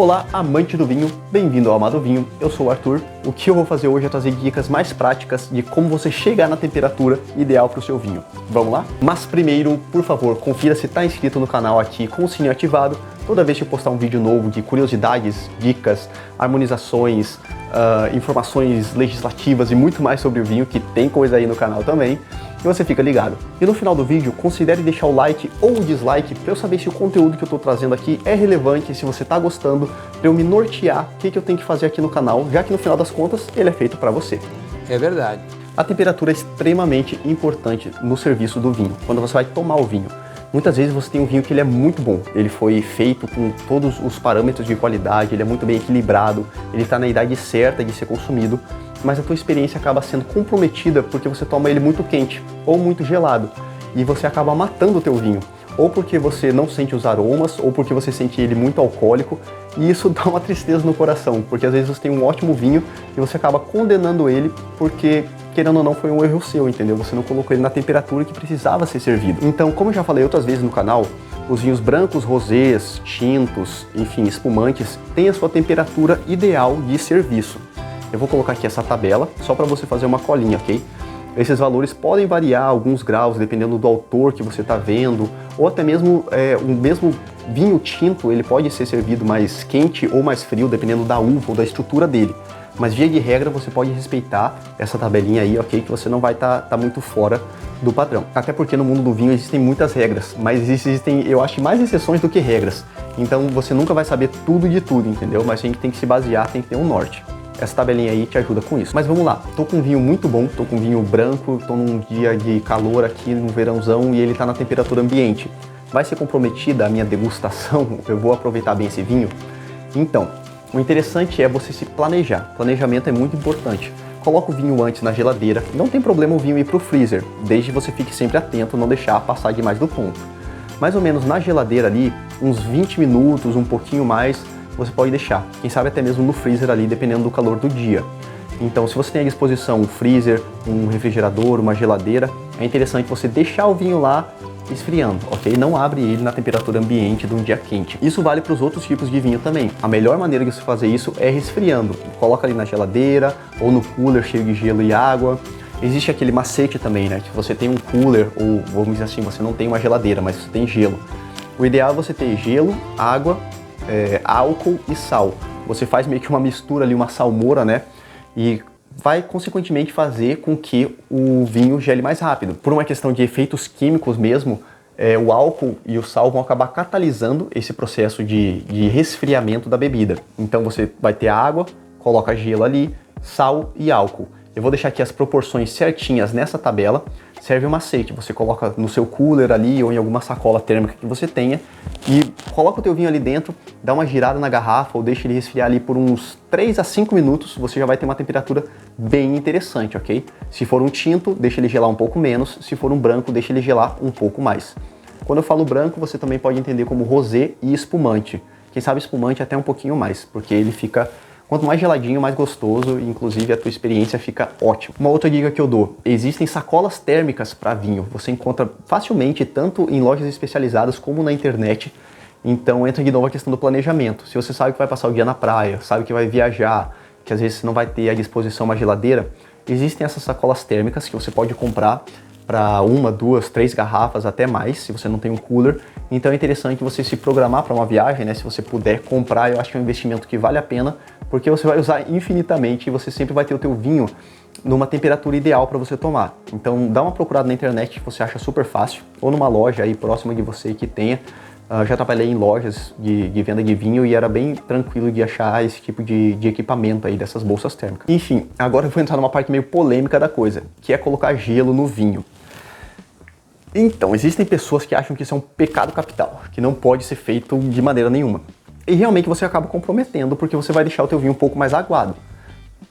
Olá, amante do vinho, bem-vindo ao Amado Vinho, eu sou o Arthur. O que eu vou fazer hoje é trazer dicas mais práticas de como você chegar na temperatura ideal para o seu vinho. Vamos lá? Mas primeiro, por favor, confira se está inscrito no canal aqui com o sininho ativado. Toda vez que eu postar um vídeo novo de curiosidades, dicas, harmonizações, informações legislativas e muito mais sobre o vinho, que tem coisa aí no canal também, e você fica ligado. E no final do vídeo, considere deixar o like ou o dislike para eu saber se o conteúdo que eu estou trazendo aqui é relevante, se você está gostando, para eu me nortear o que eu tenho que fazer aqui no canal, já que no final das contas ele é feito para você. É verdade. A temperatura é extremamente importante no serviço do vinho, quando você vai tomar o vinho. Muitas vezes você tem um vinho que ele é muito bom, ele foi feito com todos os parâmetros de qualidade, ele é muito bem equilibrado, ele está na idade certa de ser consumido, mas a tua experiência acaba sendo comprometida porque você toma ele muito quente ou muito gelado e você acaba matando o teu vinho, ou porque você não sente os aromas, ou porque você sente ele muito alcoólico, e isso dá uma tristeza no coração, porque às vezes você tem um ótimo vinho e você acaba condenando ele porque, querendo ou não, foi um erro seu, entendeu? Você não colocou ele na temperatura que precisava ser servido. Então, como eu já falei outras vezes no canal, os vinhos brancos, rosés, tintos, enfim, espumantes, têm a sua temperatura ideal de serviço. Eu vou colocar aqui essa tabela, só para você fazer uma colinha, ok? Esses valores podem variar alguns graus, dependendo do autor que você está vendo, ou até mesmo o mesmo vinho tinto, ele pode ser servido mais quente ou mais frio, dependendo da uva ou da estrutura dele. Mas via de regra você pode respeitar essa tabelinha aí, ok? Que você não vai estar muito fora do padrão. Até porque no mundo do vinho existem muitas regras, mas existem, eu acho, mais exceções do que regras. Então você nunca vai saber tudo de tudo, entendeu? Mas a gente tem que se basear, tem que ter um norte. Essa tabelinha aí te ajuda com isso. Mas vamos lá, tô com um vinho muito bom, tô com um vinho branco, tô num dia de calor aqui no verãozão e ele tá na temperatura ambiente. Vai ser comprometida a minha degustação? Eu vou aproveitar bem esse vinho? Então, o interessante é você se planejar. Planejamento é muito importante. Coloca o vinho antes na geladeira, não tem problema o vinho ir pro freezer, desde que você fique sempre atento, não deixar passar demais do ponto. Mais ou menos na geladeira ali, uns 20 minutos, um pouquinho mais, você pode deixar, quem sabe até mesmo no freezer ali, dependendo do calor do dia. Então, se você tem à disposição um freezer, um refrigerador, uma geladeira, é interessante você deixar o vinho lá esfriando, ok? Não abre ele na temperatura ambiente de um dia quente. Isso vale para os outros tipos de vinho também. A melhor maneira de você fazer isso é resfriando. Coloca ali na geladeira ou no cooler cheio de gelo e água. Existe aquele macete também, né? Que você tem um cooler ou, vamos dizer assim, você não tem uma geladeira, mas você tem gelo. O ideal é você ter gelo, água, álcool e sal. Você faz meio que uma mistura ali, uma salmoura, né? E vai consequentemente fazer com que o vinho gele mais rápido. Por uma questão de efeitos químicos mesmo, o álcool e o sal vão acabar catalisando esse processo de resfriamento da bebida. Então você vai ter água, coloca gelo ali, sal e álcool. Eu vou deixar aqui as proporções certinhas nessa tabela. Serve um macete, você coloca no seu cooler ali ou em alguma sacola térmica que você tenha e coloca o teu vinho ali dentro, dá uma girada na garrafa ou deixa ele resfriar ali por uns 3 a 5 minutos, você já vai ter uma temperatura bem interessante, ok? Se for um tinto, deixa ele gelar um pouco menos, se for um branco, deixa ele gelar um pouco mais. Quando eu falo branco, você também pode entender como rosé e espumante. Quem sabe espumante até um pouquinho mais, porque ele fica... Quanto mais geladinho, mais gostoso, e inclusive a tua experiência fica ótima. Uma outra dica que eu dou, existem sacolas térmicas para vinho. Você encontra facilmente tanto em lojas especializadas como na internet. Então entra de novo a questão do planejamento. Se você sabe que vai passar o dia na praia, sabe que vai viajar, que às vezes você não vai ter à disposição uma geladeira, existem essas sacolas térmicas que você pode comprar para 1, 2, 3 garrafas, até mais, se você não tem um cooler. Então é interessante você se programar para uma viagem, né? Se você puder comprar, eu acho que é um investimento que vale a pena, porque você vai usar infinitamente e você sempre vai ter o teu vinho numa temperatura ideal para você tomar. Então dá uma procurada na internet que você acha super fácil, ou numa loja aí próxima de você que tenha. Já trabalhei em lojas de venda de vinho e era bem tranquilo de achar esse tipo de equipamento aí, dessas bolsas térmicas. Enfim, agora eu vou entrar numa parte meio polêmica da coisa, que é colocar gelo no vinho. Então, existem pessoas que acham que isso é um pecado capital, que não pode ser feito de maneira nenhuma. E realmente você acaba comprometendo, porque você vai deixar o teu vinho um pouco mais aguado.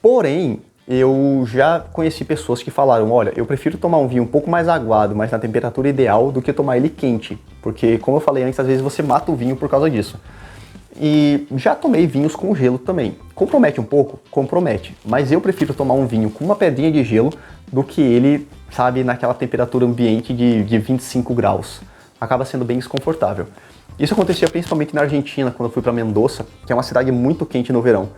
Porém, eu já conheci pessoas que falaram, olha, eu prefiro tomar um vinho um pouco mais aguado, mas na temperatura ideal, do que tomar ele quente. Porque, como eu falei antes, às vezes você mata o vinho por causa disso. E já tomei vinhos com gelo também. Compromete um pouco? Compromete. Mas eu prefiro tomar um vinho com uma pedrinha de gelo do que ele, sabe, naquela temperatura ambiente de 25 graus. Acaba sendo bem desconfortável. Isso acontecia principalmente na Argentina, quando eu fui para Mendoza, que é uma cidade muito quente no verão.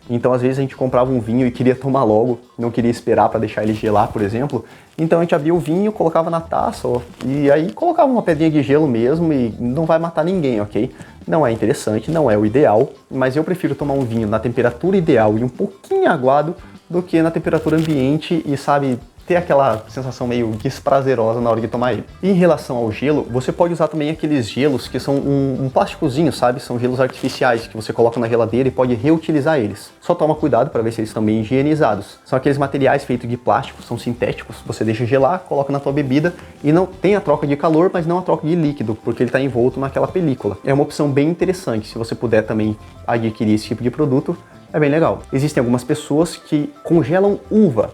Então, às vezes, a gente comprava um vinho e queria tomar logo, não queria esperar para deixar ele gelar, por exemplo. Então, a gente abria o vinho, colocava na taça, e aí colocava uma pedrinha de gelo mesmo e não vai matar ninguém, ok? Não é interessante, não é o ideal, mas eu prefiro tomar um vinho na temperatura ideal e um pouquinho aguado do que na temperatura ambiente e, sabe, ter aquela sensação meio desprazerosa na hora de tomar ele. E em relação ao gelo, você pode usar também aqueles gelos que são um plásticozinho, sabe? São gelos artificiais que você coloca na geladeira e pode reutilizar eles. Só toma cuidado para ver se eles estão bem higienizados. São aqueles materiais feitos de plástico, são sintéticos, você deixa gelar, coloca na tua bebida e não tem a troca de calor, mas não a troca de líquido, porque ele está envolto naquela película. É uma opção bem interessante, se você puder também adquirir esse tipo de produto, é bem legal. Existem algumas pessoas que congelam uva.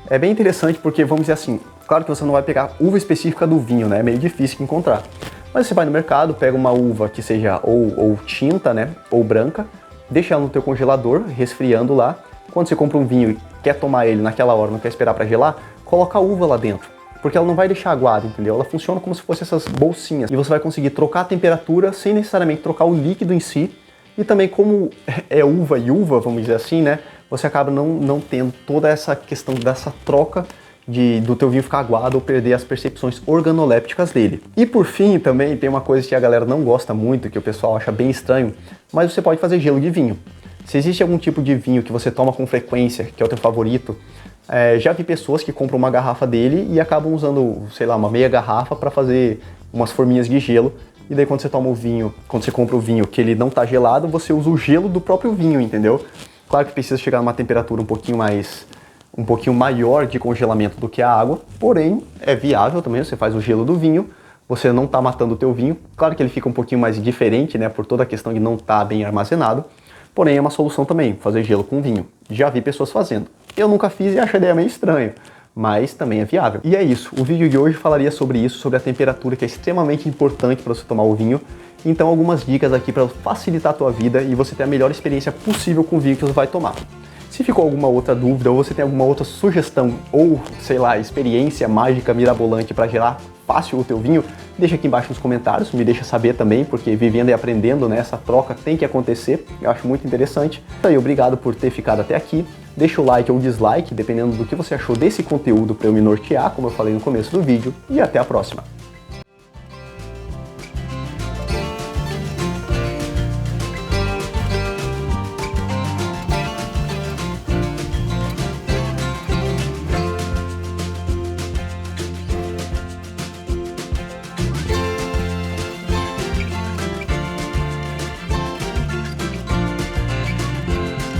É bem interessante porque, vamos dizer assim, claro que você não vai pegar uva específica do vinho, né? É meio difícil de encontrar. Mas você vai no mercado, pega uma uva que seja ou tinta, né? Ou branca, deixa ela no teu congelador, resfriando lá. Quando você compra um vinho e quer tomar ele naquela hora, não quer esperar para gelar, coloca a uva lá dentro. Porque ela não vai deixar aguada, entendeu? Ela funciona como se fosse essas bolsinhas. E você vai conseguir trocar a temperatura sem necessariamente trocar o líquido em si. E também como é uva e uva, vamos dizer assim, né? Você acaba não tendo toda essa questão dessa troca do teu vinho ficar aguado ou perder as percepções organolépticas dele. E por fim, também tem uma coisa que a galera não gosta muito, que o pessoal acha bem estranho, mas você pode fazer gelo de vinho. Se existe algum tipo de vinho que você toma com frequência, que é o teu favorito, já vi pessoas que compram uma garrafa dele e acabam usando, sei lá, uma meia garrafa para fazer umas forminhas de gelo. E daí quando você toma o vinho, quando você compra o vinho que ele não tá gelado, você usa o gelo do próprio vinho, entendeu? Claro que precisa chegar numa temperatura um pouquinho maior de congelamento do que a água, porém é viável também, você faz o gelo do vinho, você não está matando o teu vinho. Claro que ele fica um pouquinho mais diferente, né, por toda a questão de não estar bem armazenado, porém é uma solução também, fazer gelo com vinho. Já vi pessoas fazendo. Eu nunca fiz e acho a ideia meio estranha, mas também é viável. E é isso, o vídeo de hoje falaria sobre isso, sobre a temperatura, que é extremamente importante para você tomar o vinho. Então algumas dicas aqui para facilitar a tua vida e você ter a melhor experiência possível com o vinho que você vai tomar. Se ficou alguma outra dúvida ou você tem alguma outra sugestão ou, sei lá, experiência mágica mirabolante para gerar fácil o teu vinho, deixa aqui embaixo nos comentários, me deixa saber também, porque vivendo e aprendendo, né, essa troca tem que acontecer, eu acho muito interessante. Então, obrigado por ter ficado até aqui, deixa o like ou dislike, dependendo do que você achou desse conteúdo para eu me nortear, como eu falei no começo do vídeo, e até a próxima.